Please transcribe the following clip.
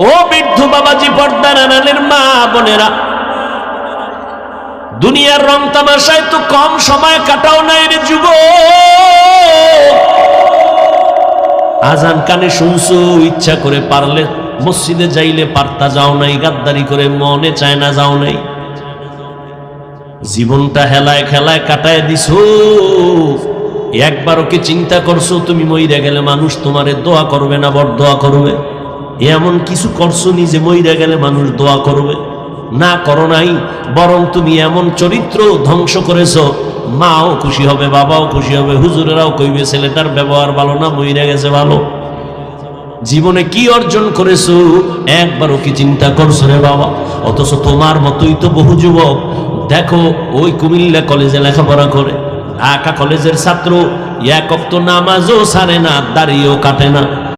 ও বৃদ্ধ বাবাজি, পর্দার আড়ালের মা বোনেরা, দুনিয়ার রং তামাশায় তো কম সময় কাটাও নাই রে যুবক। আজান কানে শুনছো, ইচ্ছা করে পারলে মসজিদে যাইলে পারতা যাও নাই, গাদ্দারি করে মনে চায় না যাও নাই। জীবনটা হেলায় খেলায় কাটায় দিছো। একবারও কি চিন্তা করছো তুমি মইরা গেলে মানুষ তোমারে দোয়া করবে না বরদোয়া করবে? এমন কিছু করছো নি যে মইরা গেলে মানুষ দোয়া করবে? না করো নাই, বরং তুমি এমন চরিত্র ধ্বংস করেছো, মাও খুশি হবে, বাবাও খুশি হবে, হুজুরেরাও কইবে ছেলেটার ব্যবহার ভালো না, মইরা গেছে ভালো। জীবনে কি অর্জন করেছো একবারও কি চিন্তা করছো রে বাবা? অথচ তোমার মতোই তো বহু যুবক দেখো ওই কুমিল্লা কলেজে লেখাপড়া করে, ঢাকা কলেজের ছাত্র, এক ওয়াক্ত নামাজও ছাড়ে না, দাড়িও কাটে না,